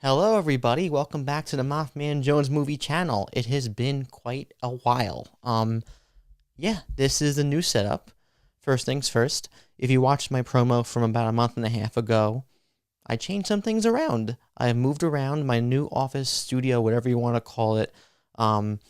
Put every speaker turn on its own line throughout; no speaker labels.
Hello, everybody. Welcome back to the MaffmanJones movie channel. It has been quite a while. Yeah, this is the new setup. First things first, if you watched my promo from about a month and a half ago, I changed some things around. I moved around my new office, studio, whatever you want to call it. Um,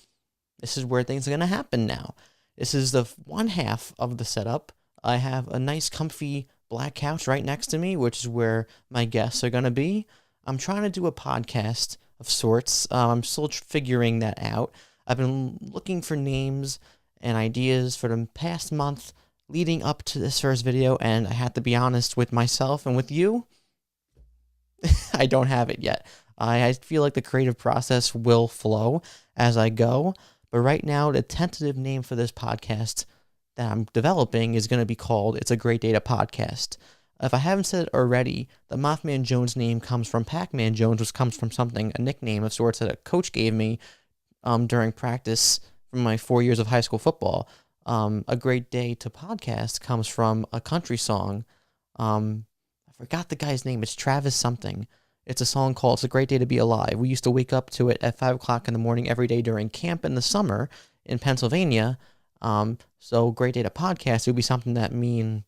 this is where things are going to happen now. This is the one half of the setup. I have a nice, comfy black couch right next to me, which is where my guests are going to be. I'm trying to do a podcast of sorts. I'm still figuring that out. I've been looking for names and ideas for the past month leading up to this first video, and I have to be honest with myself and with you, I don't have it yet. I feel like the creative process will flow as I go, but right now, the tentative name for this podcast that I'm developing is going to be called It's a Great Day to Podcast. If I haven't said it already, the MaffmanJones name comes from Pac-Man Jones, which comes from something, a nickname of sorts that a coach gave me during practice from my 4 years of high school football. A Great Day to Podcast comes from a country song. I forgot the guy's name. It's Travis something. It's a song called It's a Great Day to Be Alive. We used to wake up to it at 5 o'clock in the morning every day during camp in the summer in Pennsylvania. So Great Day to Podcast would be something that me and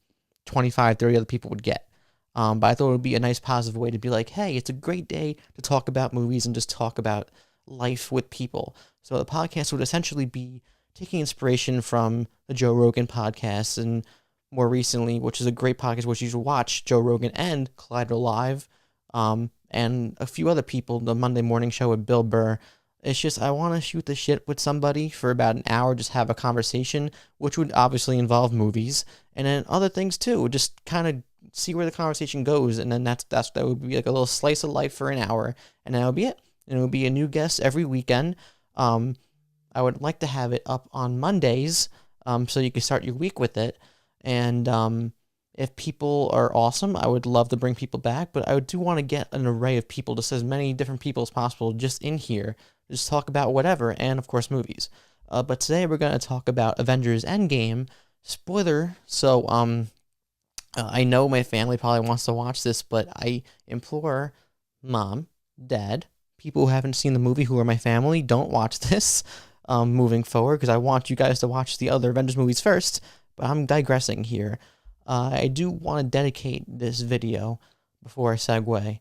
25, 30 other people would get. But I thought it would be a nice positive way to be like, hey, it's a great day to talk about movies and just talk about life with people. So the podcast would essentially be taking inspiration from the Joe Rogan podcast and more recently, which is a great podcast, which you should watch, Joe Rogan and Collider Live, and a few other people, the Monday morning show with Bill Burr. It's just, I want to shoot the shit with somebody for about an hour, just have a conversation, which would obviously involve movies, and then other things too, just kind of see where the conversation goes, and then that would be like a little slice of life for an hour, and that would be it. And it would be a new guest every weekend. I would like to have it up on Mondays, so you can start your week with it, and if people are awesome, I would love to bring people back, but I do want to get an array of people, just as many different people as possible, just in here. Just talk about whatever, and of course movies. But today we're going to talk about Avengers Endgame. Spoiler, so I know my family probably wants to watch this, but I implore mom, dad, people who haven't seen the movie who are my family, don't watch this moving forward, because I want you guys to watch the other Avengers movies first, but I'm digressing here. I do want to dedicate this video, before I segue,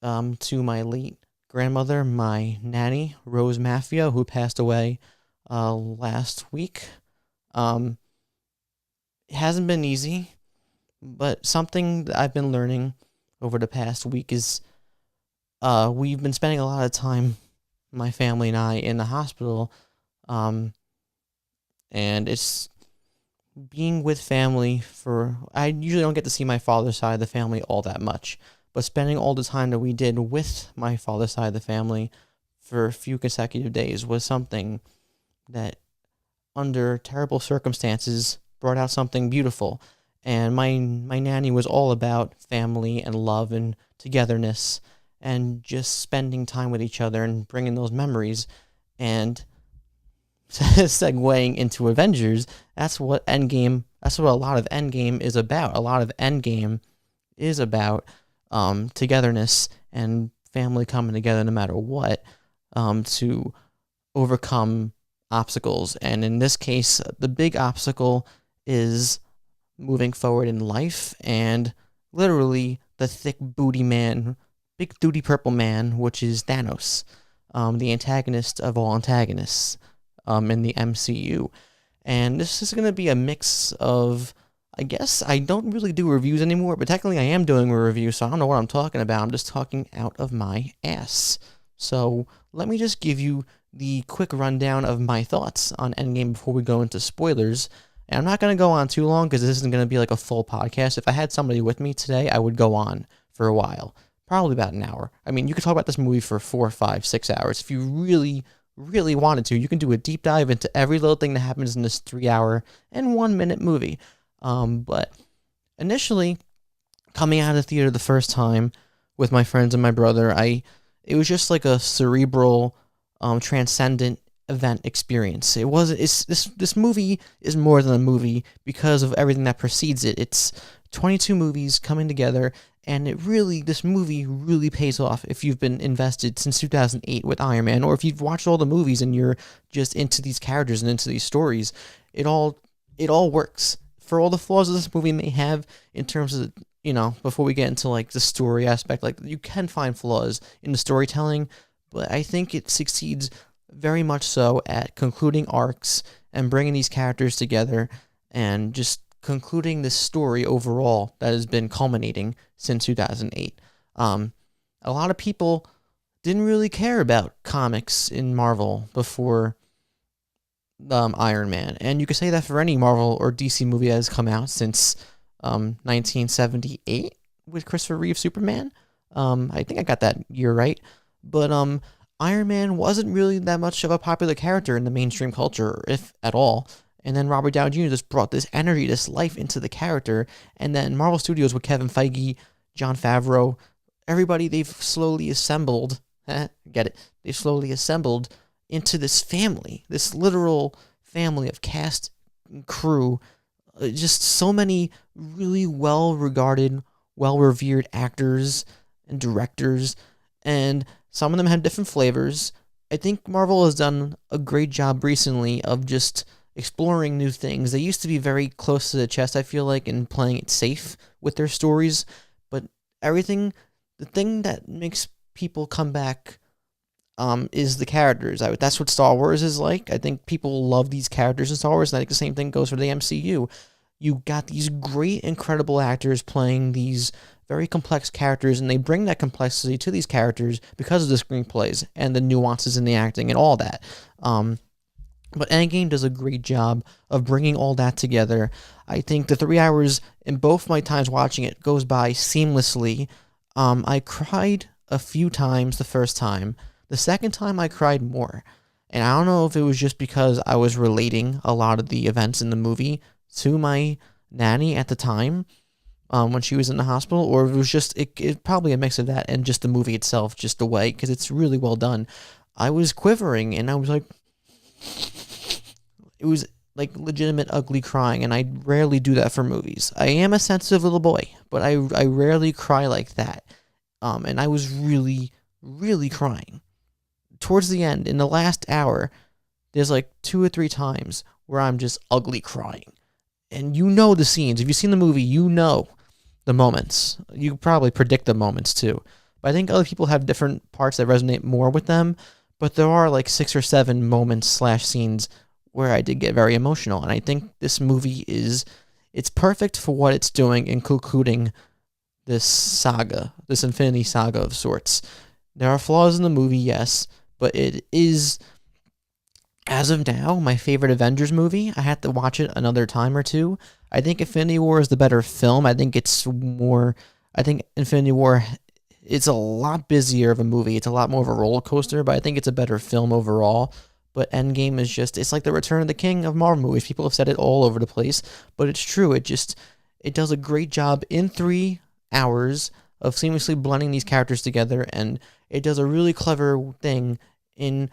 to my late grandmother, my nanny, Rose Maffio, who passed away last week. It hasn't been easy, but something that I've been learning over the past week is we've been spending a lot of time, my family and I, in the hospital, and it's being with family I usually don't get to see my father's side of the family all that much, but spending all the time that we did with my father's side of the family for a few consecutive days was something that, under terrible circumstances, brought out something beautiful. And my nanny was all about family and love and togetherness and just spending time with each other and bringing those memories. And segueing into Avengers, that's what a lot of Endgame is about. A lot of Endgame is about togetherness and family coming together no matter what, to overcome obstacles. And in this case, the big obstacle is moving forward in life, and literally the thick booty man, big duty purple man, which is Thanos, the antagonist of all antagonists in the MCU. And this is going to be a mix of, I guess I don't really do reviews anymore, but technically I am doing a review, so I don't know what I'm talking about. I'm just talking out of my ass. So let me just give you the quick rundown of my thoughts on Endgame before we go into spoilers. And I'm not going to go on too long because this isn't going to be like a full podcast. If I had somebody with me today, I would go on for a while, probably about an hour. I mean, you could talk about this movie for 4, 5, 6 hours. If you really wanted to, you can do a deep dive into every little thing that happens in this 3-hour and 1-minute movie. But initially, coming out of the theater the first time with my friends and my brother, it was just like a cerebral, transcendent event experience. This movie is more than a movie because of everything that precedes it. It's 22 movies coming together, And this movie really pays off if you've been invested since 2008 with Iron Man, or if you've watched all the movies and you're just into these characters and into these stories. It all works. For all the flaws this movie may have in terms of, before we get into like the story aspect, like you can find flaws in the storytelling, but I think it succeeds very much so at concluding arcs and bringing these characters together and just concluding this story overall that has been culminating since 2008. A lot of people didn't really care about comics in Marvel before Iron Man, and you could say that for any Marvel or DC movie that has come out since 1978 with Christopher Reeve Superman. I think I got that year right, but Iron Man wasn't really that much of a popular character in the mainstream culture, if at all. And then Robert Downey Jr. just brought this energy, this life into the character. And then Marvel Studios with Kevin Feige, Jon Favreau, everybody they've slowly assembled, get it? They've slowly assembled into this family, this literal family of cast and crew. Just so many really well-regarded, well-revered actors and directors. And some of them had different flavors. I think Marvel has done a great job recently of just exploring new things. They used to be very close to the chest, I feel like, and playing it safe with their stories. But the thing that makes people come back is the characters. That's what Star Wars is like. I think people love these characters in Star Wars, and I think the same thing goes for the MCU. You got these great, incredible actors playing these very complex characters, and they bring that complexity to these characters because of the screenplays and the nuances in the acting and all that. But Endgame does a great job of bringing all that together. I think the 3 hours in both my times watching it goes by seamlessly. I cried a few times the first time. The second time I cried more. And I don't know if it was just because I was relating a lot of the events in the movie to my nanny at the time when she was in the hospital, or if it was just, it probably a mix of that and just the movie itself, just the way, because it's really well done. I was quivering and I was like, it was like legitimate ugly crying, and I rarely do that for movies. I am a sensitive little boy, but I rarely cry like that. And I was really, really crying. Towards the end, in the last hour, there's like 2 or 3 times where I'm just ugly crying. And you know the scenes. If you've seen the movie, you know the moments. You probably predict the moments too. But I think other people have different parts that resonate more with them. But there are like 6 or 7 moments / scenes where I did get very emotional. And I think this movie it's perfect for what it's doing in concluding this saga, this Infinity Saga of sorts. There are flaws in the movie, yes, but it is, as of now, my favorite Avengers movie. I had to watch it another time or two. I think Infinity War is the better film. I think Infinity War, it's a lot busier of a movie. It's a lot more of a roller coaster, but I think it's a better film overall. But Endgame is it's like the Return of the King of Marvel movies. People have said it all over the place, but it's true. It does a great job in 3 hours of seamlessly blending these characters together, and it does a really clever thing in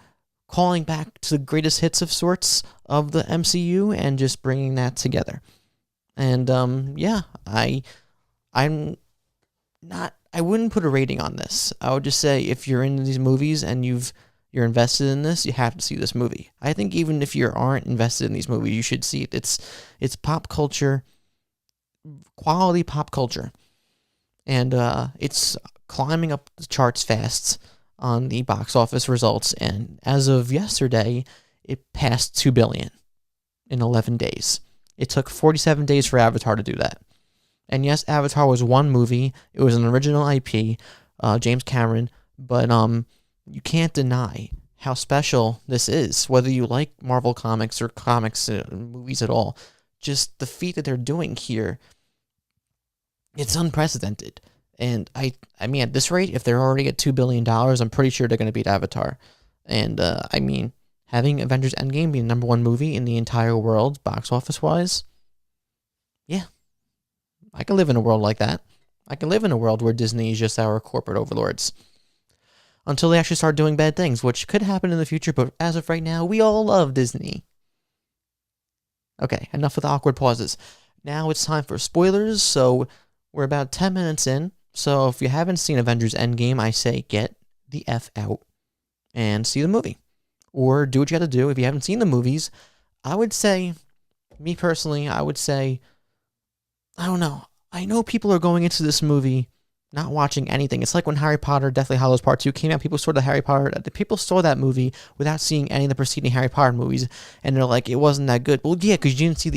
calling back to the greatest hits of sorts of the MCU and just bringing that together. And I wouldn't put a rating on this. I would just say if you're into these movies and you're invested in this, you have to see this movie. I think even if you aren't invested in these movies, you should see it. It's pop culture, quality pop culture. And it's climbing up the charts fast on the box office results. And as of yesterday, it passed 2 billion in 11 days. It took 47 days for Avatar to do that. And yes, Avatar was one movie. It was an original IP, James Cameron. But you can't deny how special this is, whether you like Marvel comics or comics movies at all. Just the feat that they're doing here, it's unprecedented. And I mean, at this rate, if they're already at $2 billion, I'm pretty sure they're going to beat Avatar. And I mean, having Avengers Endgame be the #1 movie in the entire world, box office-wise, yeah, I can live in a world like that. I can live in a world where Disney is just our corporate overlords. Until they actually start doing bad things, which could happen in the future, but as of right now, we all love Disney. Okay, enough with the awkward pauses. Now it's time for spoilers, so we're about 10 minutes in. So if you haven't seen Avengers Endgame, I say get the F out and see the movie. Or do what you got to do. If you haven't seen the movies, I would say, me personally, I would say, I don't know. I know people are going into this movie not watching anything. It's like when Harry Potter Deathly Hallows Part 2 came out, people saw people saw that movie without seeing any of the preceding Harry Potter movies, and they're like, it wasn't that good. Well, yeah, because you didn't see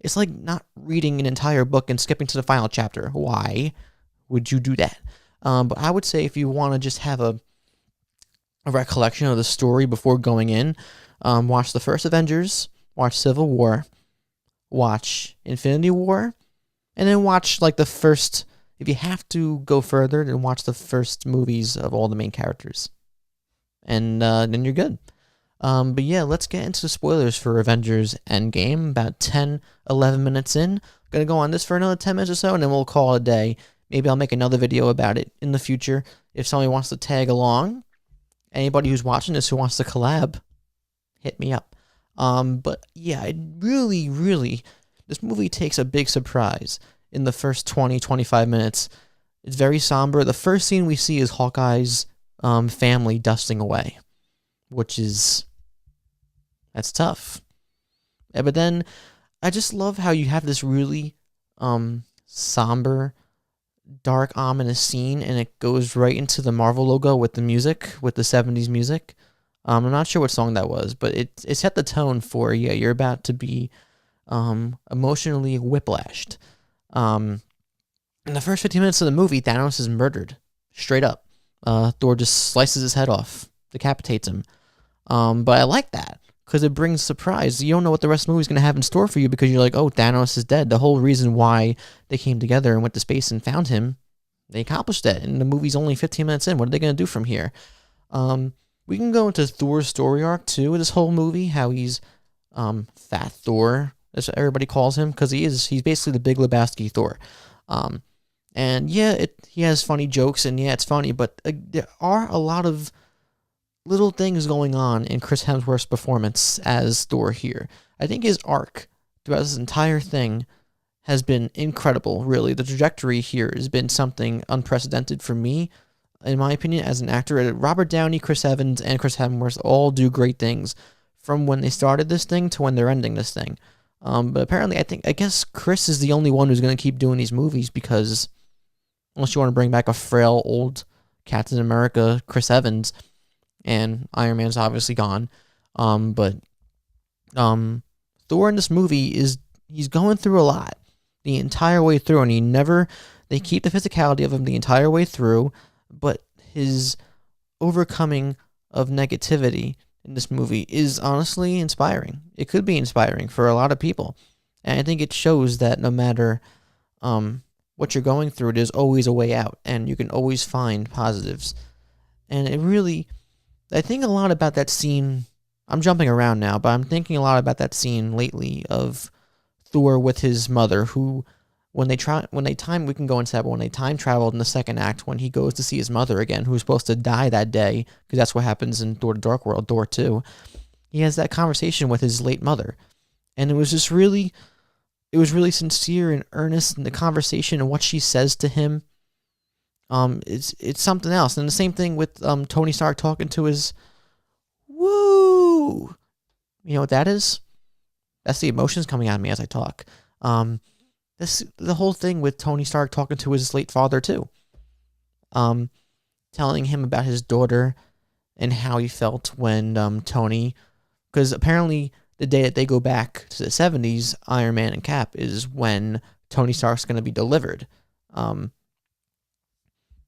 it's like not reading an entire book and skipping to the final chapter. Why would you do that? But I would say if you want to just have a recollection of the story before going in, watch the first Avengers, watch Civil War, watch Infinity War, and then watch like the first. If you have to go further, then watch the first movies of all the main characters, and then you're good. But yeah, let's get into the spoilers for Avengers Endgame. About 10, 11 minutes in. Gonna go on this for another 10 minutes or so, and then we'll call it a day. Maybe I'll make another video about it in the future if somebody wants to tag along. Anybody who's watching this who wants to collab, hit me up. But yeah, it really, this movie takes a big surprise in the first 20, 25 minutes. It's very somber. The first scene we see is Hawkeye's family dusting away, that's tough. Yeah, but then I just love how you have this really somber, dark, ominous scene, and it goes right into the Marvel logo with the music, with the 70s music. I'm not sure what song that was, but it set the tone for, yeah, you're about to be emotionally whiplashed. In the first 15 minutes of the movie, Thanos is murdered, straight up. Thor just slices his head off, decapitates him. But I like that, because it brings surprise. You don't know what the rest of the movie is going to have in store for you, because you're like, oh, Thanos is dead. The whole reason why they came together and went to space and found him, they accomplished that, and the movie's only 15 minutes in. What are they going to do from here? We can go into Thor's story arc, too, this whole movie, how he's Fat Thor, as everybody calls him, because he's basically the Big Lebowski Thor. And yeah, he has funny jokes, and yeah, it's funny, but there are a lot of little things going on in Chris Hemsworth's performance as Thor here. I think his arc throughout this entire thing has been incredible, really. The trajectory here has been something unprecedented for me, in my opinion, as an actor. Robert Downey, Chris Evans, and Chris Hemsworth all do great things from when they started this thing to when they're ending this thing. But apparently, I guess Chris is the only one who's going to keep doing these movies, because unless you want to bring back a frail old Captain America, Chris Evans, and Iron Man's obviously gone. But Thor in this movie he's going through a lot the entire way through, and they keep the physicality of him the entire way through, but his overcoming of negativity in this movie is honestly inspiring. It could be inspiring for a lot of people. And I think it shows that no matter what you're going through, there's always a way out, and you can always find positives. And I think a lot about that scene. I'm jumping around now, but I'm thinking a lot about that scene lately of Thor with his mother, who, when they time traveled in the second act, when he goes to see his mother again, who's supposed to die that day, because that's what happens in Thor: The Dark World, Thor 2, he has that conversation with his late mother. And it was really sincere and earnest in the conversation, and what she says to him. It's something else. And the same thing with Tony Stark talking to his woo. You know what that is? That's the emotions coming out of me as I talk. The whole thing with Tony Stark talking to his late father too. Telling him about his daughter and how he felt when Tony, because apparently the day that they go back to the 70s, Iron Man and Cap, is when Tony Stark's going to be delivered.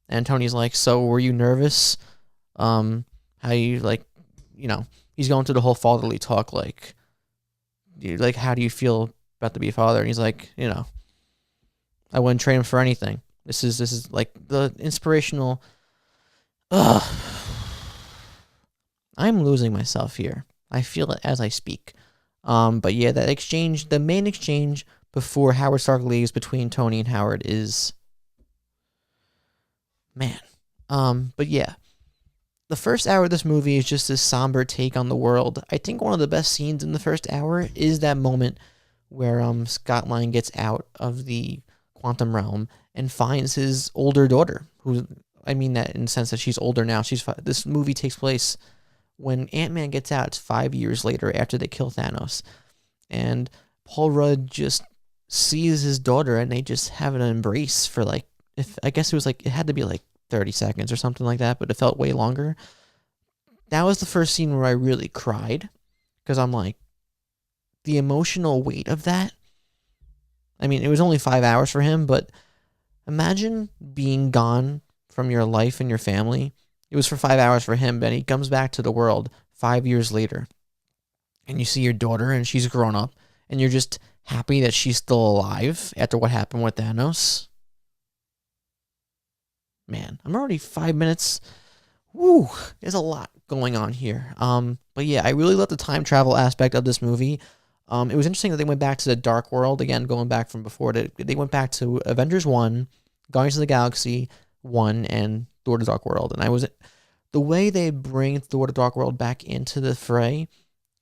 And Tony's like, so were you nervous? How you, he's going through the whole fatherly talk, how do you feel about to be a father? And he's like, I wouldn't trade him for anything. This is like the inspirational. I'm losing myself here. I feel it as I speak. But yeah, that exchange, the main exchange before Howard Stark leaves between Tony and Howard is, man. But yeah, the first hour of this movie is just this somber take on the world. I think one of the best scenes in the first hour is that moment where Scott Lang gets out of the quantum realm and finds his older daughter, who, I mean that in the sense that she's older now. This movie takes place when Ant-Man gets out. It's 5 years later after they kill Thanos. And Paul Rudd just sees his daughter and they just have an embrace for like, I guess it had to be like 30 seconds or something like that, but it felt way longer. That was the first scene where I really cried, because I'm like, the emotional weight of that. I mean, it was only 5 hours for him, but imagine being gone from your life and your family. It was for 5 hours for him, but he comes back to the world 5 years later, and you see your daughter and she's grown up, and you're just happy that she's still alive after what happened with Thanos. Man, I'm already 5 minutes. Woo, there's a lot going on here. But yeah, I really love the time travel aspect of this movie. It was interesting that they went back to the Dark World, again, going back from before. They went back to Avengers 1, Guardians of the Galaxy 1, and Thor: The Dark World. And the way they bring Thor: The Dark World back into the fray,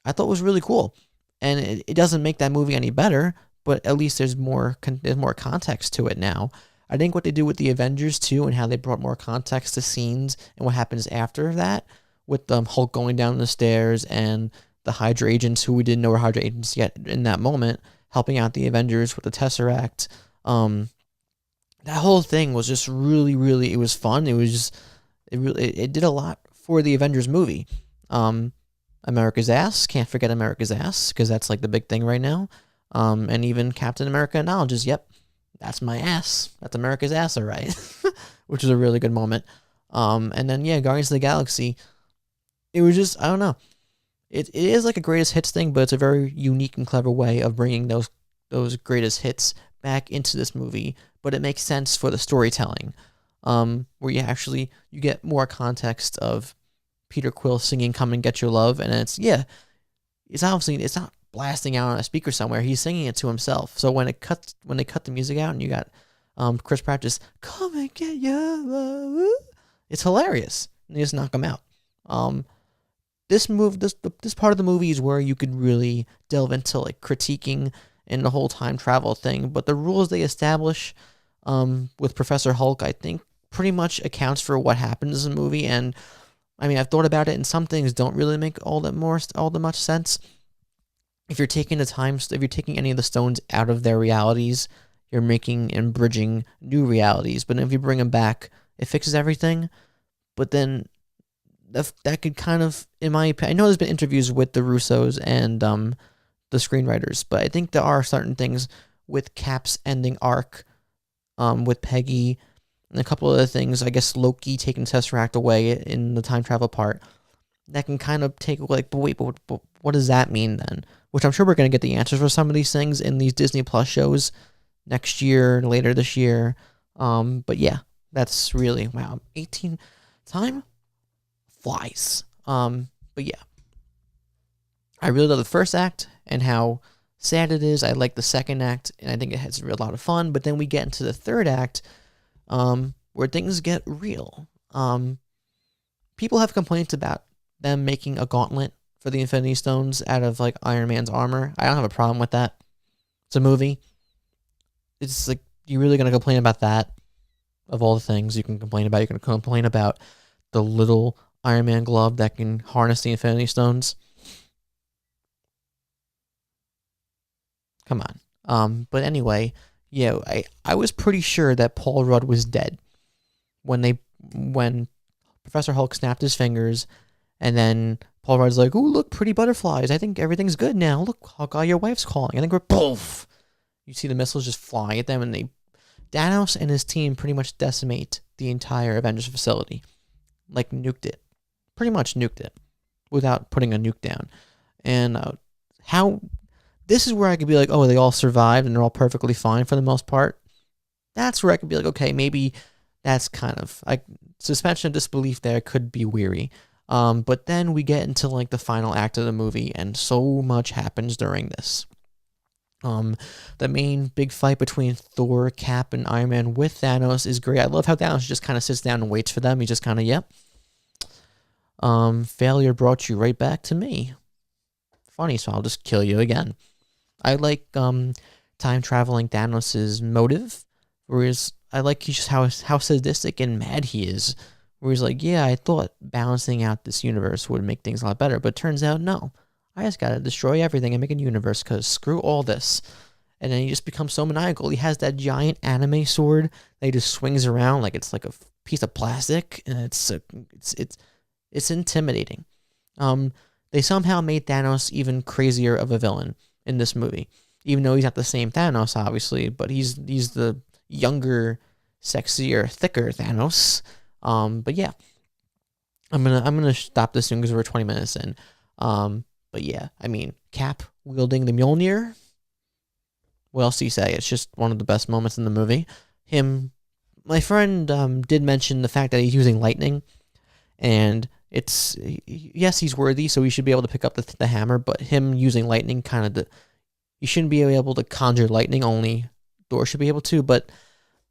I thought was really cool. And it doesn't make that movie any better, but at least there's more context to it now. I think what they do with the Avengers too, and how they brought more context to scenes and what happens after that, with Hulk going down the stairs and the Hydra agents, who we didn't know were Hydra agents yet in that moment, helping out the Avengers with the Tesseract. That whole thing was just really, really, it was fun. It was just, it did a lot for the Avengers movie. America's ass, can't forget America's ass, because that's like the big thing right now. And even Captain America acknowledges, yep, that's my ass. That's America's ass, all right. Which is a really good moment. And then, yeah, Guardians of the Galaxy, it was just, I don't know. It is like a greatest hits thing, but it's a very unique and clever way of bringing those greatest hits back into this movie. But it makes sense for the storytelling, where you get more context of Peter Quill singing "Come and Get Your Love," and it's not blasting out on a speaker somewhere. He's singing it to himself. So when they cut the music out and you got Chris Pratt just "Come and Get Your Love," it's hilarious. And you just knock him out. This part of the movie is where you could really delve into like critiquing and the whole time travel thing. But the rules they establish with Professor Hulk, I think, pretty much accounts for what happens in the movie. And I mean, I've thought about it, and some things don't really make all that much sense. If you're taking any of the stones out of their realities, you're making and bridging new realities. But if you bring them back, it fixes everything. But then that could kind of, in my opinion, I know there's been interviews with the Russos and the screenwriters, but I think there are certain things with Cap's ending arc, with Peggy, and a couple other things, I guess Loki taking Tesseract away in the time travel part, that can kind of take, like, but wait, but what does that mean then? Which I'm sure we're going to get the answers for some of these things in these Disney Plus shows next year, later this year. But yeah, that's really, wow, 18, time flies. But yeah, I really love the first act and how sad it is. I like the second act, and I think it has a lot of fun. But then we get into the third act, where things get real. People have complaints about them making a gauntlet for the Infinity Stones out of like Iron Man's armor. I don't have a problem with that. It's a movie. It's like, you really gonna complain about that? Of all the things you can complain about, you can complain about the little Iron Man glove that can harness the Infinity Stones. Come on. But anyway, yeah, I was pretty sure that Paul Rudd was dead when Professor Hulk snapped his fingers, and then Paul Rudd's like, "Ooh, look, pretty butterflies. I think everything's good now. Look, Hawkeye, your wife's calling." I think we're poof. You see the missiles just flying at them, and Thanos and his team pretty much decimate the entire Avengers facility, like nuked it, pretty much nuked it, without putting a nuke down. And this is where I could be like, oh, they all survived and they're all perfectly fine for the most part. That's where I could be like, okay, maybe that's kind of like suspension of disbelief there could be weary. But then we get into like the final act of the movie, and so much happens during this. The main big fight between Thor, Cap, and Iron Man with Thanos is great. I love how Thanos just kind of sits down and waits for them. He just kind of, yep. Failure brought you right back to me. Funny, so I'll just kill you again. I like time traveling Thanos' motive Whereas I like just how sadistic and mad he is. Where he's like, yeah, I thought balancing out this universe would make things a lot better, but turns out no. I just gotta destroy everything and make a new universe because screw all this. And then he just becomes so maniacal. He has that giant anime sword that he just swings around like it's like a piece of plastic, and it's intimidating. They somehow made Thanos even crazier of a villain in this movie, even though he's not the same Thanos, obviously, but he's the younger, sexier, thicker Thanos. But yeah, I'm gonna stop this soon because we're 20 minutes in. But yeah, I mean, Cap wielding the Mjolnir. What else do you say? It's just one of the best moments in the movie. My friend did mention the fact that he's using lightning, and yes, he's worthy, so he should be able to pick up the hammer. But him using lightning, you shouldn't be able to conjure lightning. Only Thor should be able to. But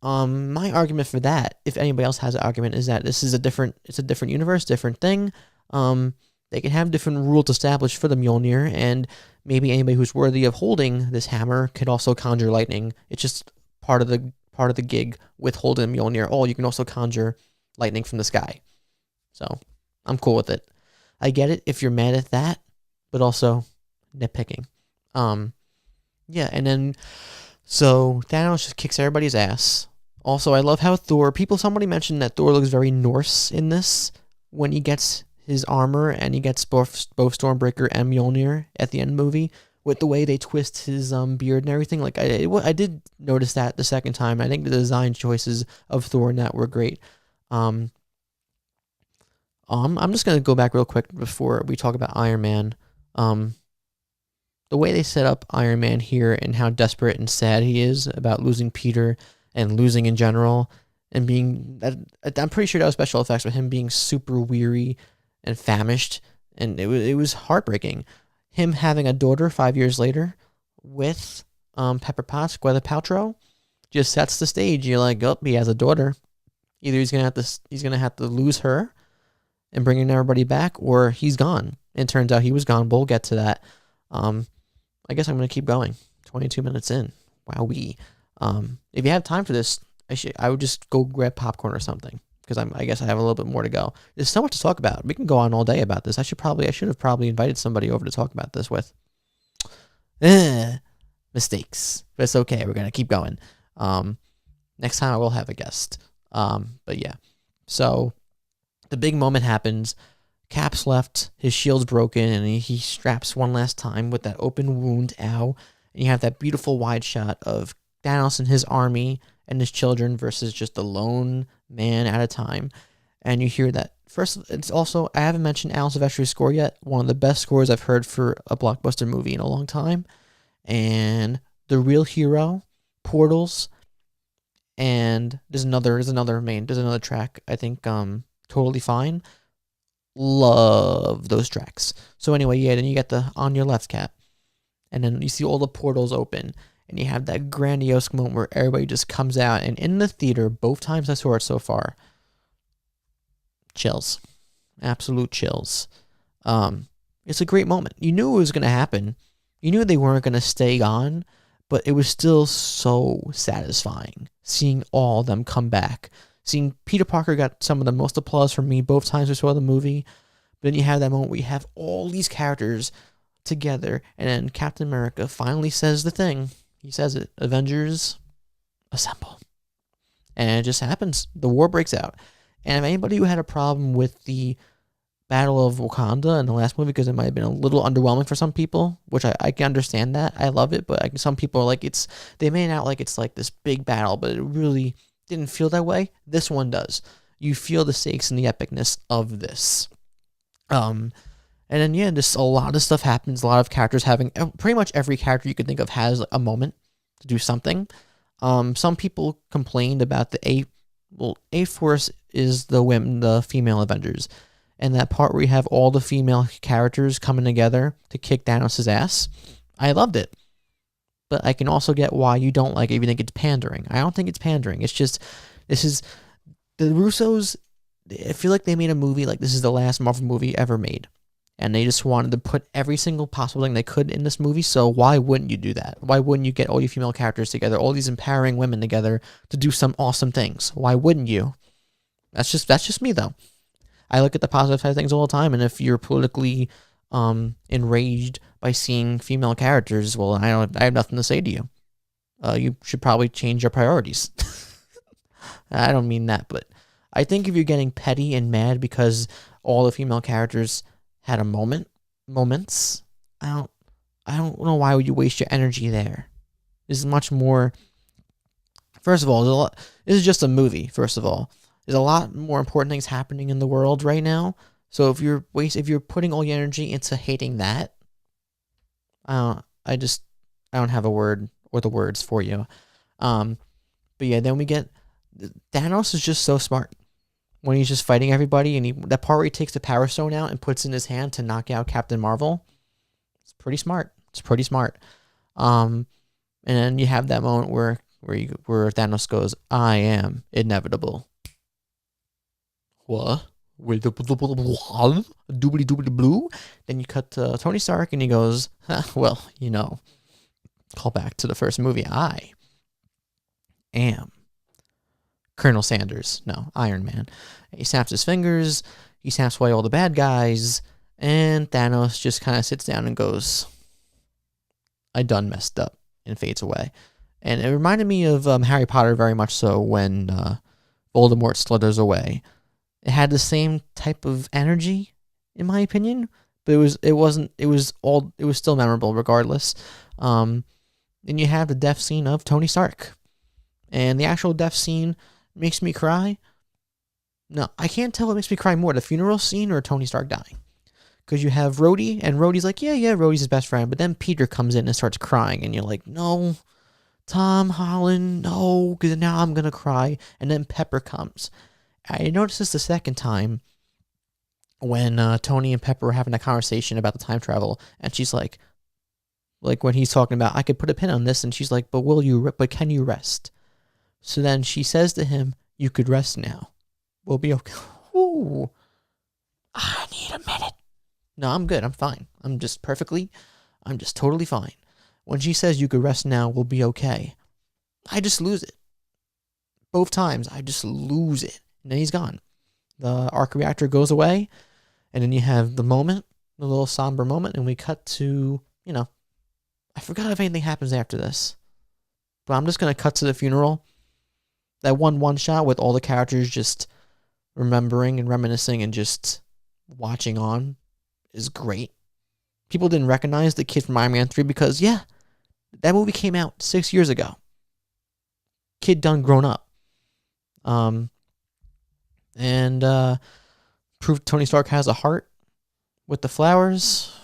my argument for that, if anybody else has an argument, is that it's a different universe, different thing. They can have different rules established for the Mjolnir, and maybe anybody who's worthy of holding this hammer could also conjure lightning. It's just part of the gig with holding the Mjolnir. Oh, you can also conjure lightning from the sky. So I'm cool with it. I get it if you're mad at that, but also nitpicking. Yeah, and then so Thanos just kicks everybody's ass. Also, I love how somebody mentioned that Thor looks very Norse in this when he gets his armor and he gets both Stormbreaker and Mjolnir at the end of the movie with the way they twist his beard and everything. Like I did notice that the second time. I think the design choices of Thor in that were great. I'm just gonna go back real quick before we talk about Iron Man. The way they set up Iron Man here and how desperate and sad he is about losing Peter and losing in general and I'm pretty sure that was special effects, but him being super weary and famished, and it was heartbreaking. Him having a daughter 5 years later with Pepper Potts, Gwyneth Paltrow, just sets the stage. You're like, oh, he has a daughter. Either he's gonna have to lose her and bringing everybody back, or he's gone. And it turns out he was gone. We'll get to that. I guess I'm gonna keep going. 22 minutes in. Wowee. If you have time for this, I would just go grab popcorn or something, because I guess I have a little bit more to go. There's so much to talk about. We can go on all day about this. I should have probably invited somebody over to talk about this with. Mistakes. But it's okay. We're going to keep going. Next time I will have a guest. But yeah. So the big moment happens. Cap's left. His shield's broken, and he straps one last time with that open wound. Ow. And you have that beautiful wide shot of Thanos and his army and his children versus just a lone man at a time. And you hear that. First, it's also, I haven't mentioned Alan Silvestri's score yet. One of the best scores I've heard for a blockbuster movie in a long time. And The Real Hero, Portals, and there's another track, I think, Totally Fine. Love those tracks. So anyway, yeah, then you get the On Your Left, Cap. And then you see all the portals open. And you have that grandiose moment where everybody just comes out. And in the theater, both times I saw it so far, chills. Absolute chills. It's a great moment. You knew it was going to happen. You knew they weren't going to stay on. But it was still so satisfying seeing all of them come back. Seeing Peter Parker got some of the most applause from me both times we saw the movie. But then you have that moment where you have all these characters together. And then Captain America finally says the thing. He says it. Avengers, assemble. And it just happens. The war breaks out. And if anybody who had a problem with the Battle of Wakanda in the last movie, because it might have been a little underwhelming for some people, which I can understand that. I love it, but some people are like, they made it out like it's like this big battle, but it really didn't feel that way. This one does. You feel the stakes and the epicness of this. And then, yeah, just a lot of stuff happens. A lot of characters pretty much every character you could think of has a moment to do something. Some people complained about the A-Force is the female Avengers. And that part where you have all the female characters coming together to kick Thanos' ass. I loved it. But I can also get why you don't like it if you think it's pandering. I don't think it's pandering. It's just, this is, the Russos, I feel like they made a movie like this is the last Marvel movie ever made. and they just wanted to put every single possible thing they could in this movie. So why wouldn't you do that? Why wouldn't you get all your female characters together, all these empowering women together to do some awesome things? Why wouldn't you? That's just me though. I look at the positive side of things all the time, and if you're politically enraged by seeing female characters, well, I have nothing to say to you. You should probably change your priorities. I don't mean that, but I think if you're getting petty and mad because all the female characters had moments, I don't know why would you waste your energy there. This is much more. First of all, this is just a movie. First of all, there's a lot more important things happening in the world right now. So if you're putting all your energy into hating that, I don't have a word or the words for you. But yeah, then we get Thanos is just so smart when he's just fighting everybody, and that part where he takes the Power Stone out and puts it in his hand to knock out Captain Marvel. It's pretty smart. And then you have that moment where Thanos goes, "I am inevitable." What? Wait, doobly doobly blue. Then you cut to Tony Stark, and he goes, "Well, call back to the first movie. I am Colonel Sanders. No, Iron Man." He snaps his fingers. He snaps away all the bad guys, and Thanos just kind of sits down and goes, "I done messed up," and fades away. And it reminded me of Harry Potter very much so when Voldemort slithers away. It had the same type of energy, in my opinion, but it was still memorable regardless. Then you have the death scene of Tony Stark, and the actual death scene makes me cry. No, I can't tell what makes me cry more, the funeral scene or Tony Stark dying. Because you have Rhodey, and Rhodey's like, yeah, Rhodey's his best friend, but then Peter comes in and starts crying, and you're like, no, Tom Holland, no, because now I'm going to cry. And then Pepper comes. I noticed this the second time when Tony and Pepper were having a conversation about the time travel, and she's like when he's talking about, I could put a pin on this, and she's like, but can you rest? So then she says to him, you could rest now. We'll be okay. Ooh, I need a minute. No, I'm good. I'm fine. I'm just totally fine. When she says you could rest now, we'll be okay, I just lose it. Both times, I just lose it. And then he's gone. The arc reactor goes away, and then you have the little somber moment, and we cut to, I forgot if anything happens after this. But I'm just going to cut to the funeral. That one shot with all the characters just remembering and reminiscing and just watching on is great. People didn't recognize the kid from Iron Man 3 because, that movie came out 6 years ago. Kid done grown up. And proof Tony Stark has a heart with the flowers.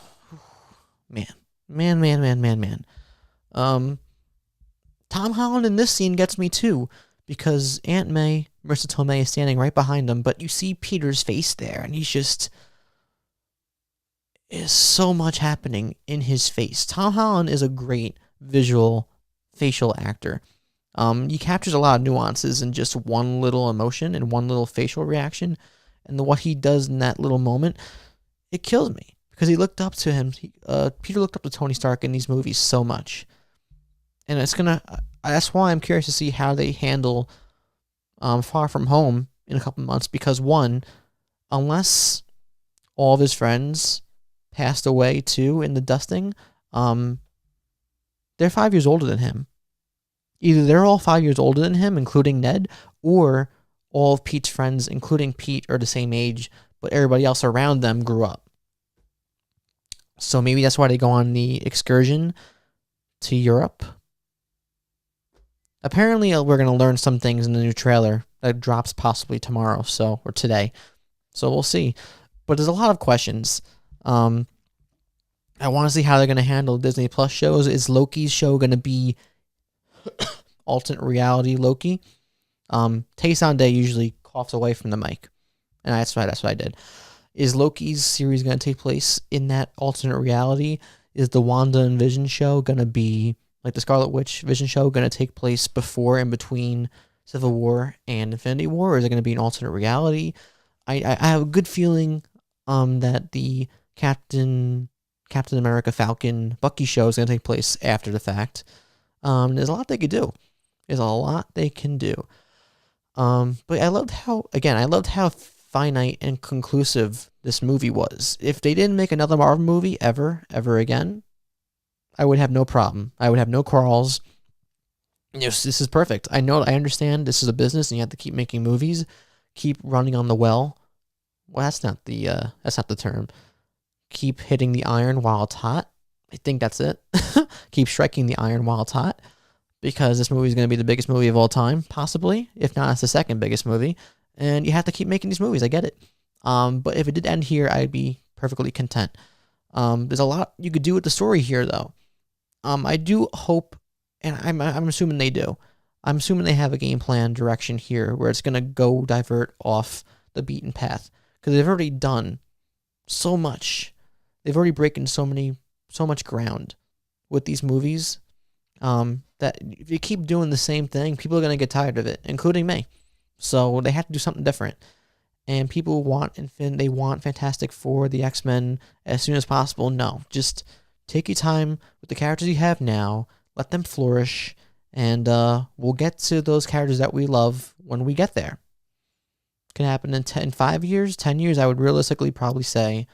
Man. Tom Holland in this scene gets me too, because Aunt May, Marissa Tomei, is standing right behind him, but you see Peter's face there, and is so much happening in his face. Tom Holland is a great visual facial actor. He captures a lot of nuances in just one little emotion and one little facial reaction, and what he does in that little moment, it kills me, because he looked up to him. Peter looked up to Tony Stark in these movies so much, and that's why I'm curious to see how they handle Far From Home in a couple months, because one, unless all of his friends passed away too in the dusting, they're 5 years older than him. Either they're all 5 years older than him, including Ned, or all of Pete's friends, including Pete, are the same age, but everybody else around them grew up. So maybe that's why they go on the excursion to Europe. Apparently, we're going to learn some things in the new trailer that drops possibly tomorrow, or today. So we'll see. But there's a lot of questions. I want to see how they're going to handle Disney Plus shows. Is Loki's show going to be alternate reality Loki? Tay-san Day usually coughs away from the mic, and that's what I did. Is Loki's series going to take place in that alternate reality? Is the Wanda and Vision show going to be like the Scarlet Witch Vision show, going to take place before and between Civil War and Infinity War, or is it going to be an alternate reality? I have a good feeling that the Captain America, Falcon, Bucky show is going to take place after the fact. There's a lot they could do. There's a lot they can do. But I loved how finite and conclusive this movie was. If they didn't make another Marvel movie ever again, I would have no problem. I would have no quarrels. Yes, this is perfect. I understand this is a business and you have to keep making movies, keep running on the well. Well, that's not the term. Keep hitting the iron while it's hot. I think that's it. Keep striking the iron while it's hot, because this movie is going to be the biggest movie of all time, possibly. If not, it's the second biggest movie. And you have to keep making these movies. I get it. But if it did end here, I'd be perfectly content. There's a lot you could do with the story here, though. I do hope, and I'm assuming they do. I'm assuming they have a game plan direction here where it's going to go divert off the beaten path, because they've already done so much. They've already broken so much ground with these movies, that if you keep doing the same thing, people are going to get tired of it, including me. So they have to do something different. And people want Fantastic Four, the X-Men as soon as possible. No, just take your time with the characters you have now, let them flourish, and we'll get to those characters that we love when we get there. Can happen in 5 years, 10 years, I would realistically probably say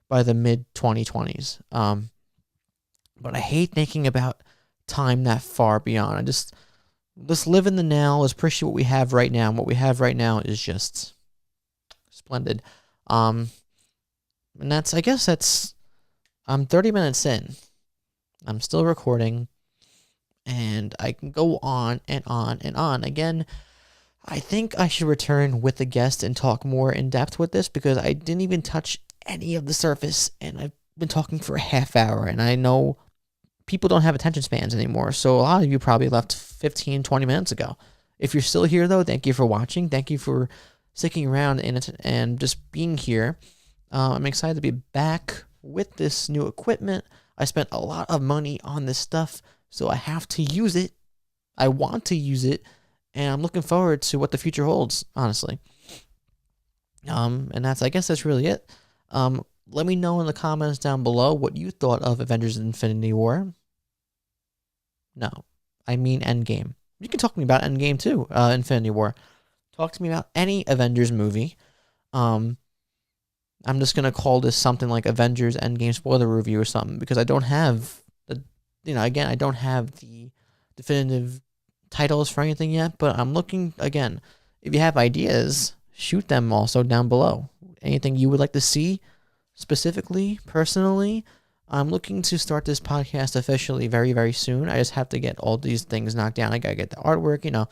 by the mid-2020s. But I hate thinking about time that far beyond. Let's live in the now. Let's appreciate what we have right now. And what we have right now is just splendid. And I guess I'm 30 minutes in. I'm still recording. And I can go on and on and on. Again, I think I should return with a guest and talk more in depth with this, because I didn't even touch any of the surface, and I've been talking for a half hour, and I know people don't have attention spans anymore, so a lot of you probably left 15, 20 minutes ago. If you're still here, though, thank you for watching. Thank you for sticking around and just being here. I'm excited to be back with this new equipment. I spent a lot of money on this stuff, so I have to use it. I want to use it, and I'm looking forward to what the future holds, honestly. And I guess that's really it. Let me know in the comments down below what you thought of Avengers Infinity War. No, I mean Endgame. You can talk to me about Endgame too, Infinity War. Talk to me about any Avengers movie. I'm just going to call this something like Avengers Endgame spoiler review or something, because I don't have I don't have the definitive titles for anything yet, but I'm looking, again, if you have ideas, shoot them also down below. Anything you would like to see specifically, personally. I'm looking to start this podcast officially very, very soon. I just have to get all these things knocked down. I got to get the artwork, you know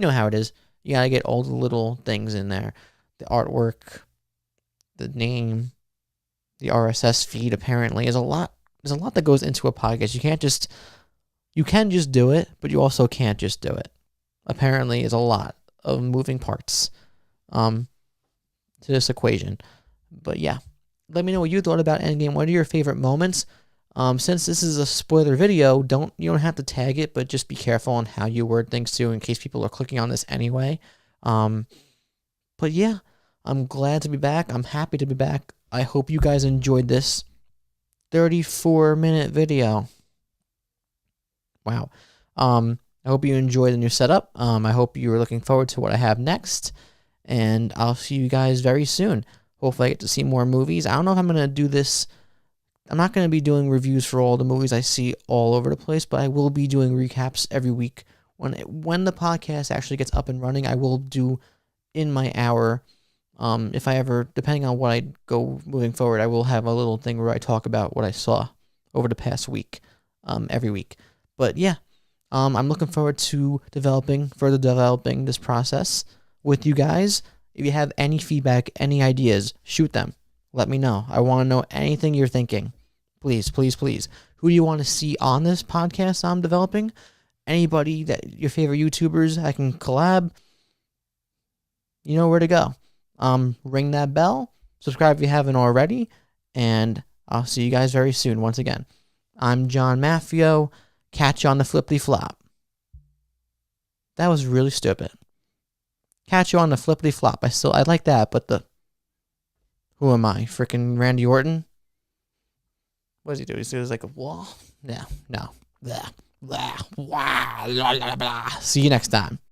how it is. You got to get all the little things in there. The artwork, the name, the RSS feed, apparently. There's a lot that goes into a podcast. You can just do it, but you also can't just do it. Apparently, there's a lot of moving parts to this equation. But yeah, let me know what you thought about Endgame. What are your favorite moments? Since this is a spoiler video, you don't have to tag it, but just be careful on how you word things too, in case people are clicking on this anyway. But yeah, I'm glad to be back. I'm happy to be back. I hope you guys enjoyed this 34-minute video. Wow. I hope you enjoyed the new setup. I hope you were looking forward to what I have next, and I'll see you guys very soon. Hopefully I get to see more movies. I don't know if I'm going to do this. I'm not going to be doing reviews for all the movies I see all over the place, but I will be doing recaps every week. When the podcast actually gets up and running, I will do in my hour. If I ever, depending on what I go moving forward, I will have a little thing where I talk about what I saw over the past week, every week. But yeah, I'm looking forward to further developing this process with you guys. If you have any feedback, any ideas, shoot them. Let me know. I want to know anything you're thinking. Please, please, please. Who do you want to see on this podcast I'm developing? Anybody your favorite YouTubers I can collab? You know where to go. Ring that bell. Subscribe if you haven't already. And I'll see you guys very soon once again. I'm John Maffio. Catch you on the flippity flop. That was really stupid. Catch you on the flippity flop. I like that, but who am I? Freaking Randy Orton? What does he do? He does like a wall. No. Blah, blah, blah, blah, blah. See you next time.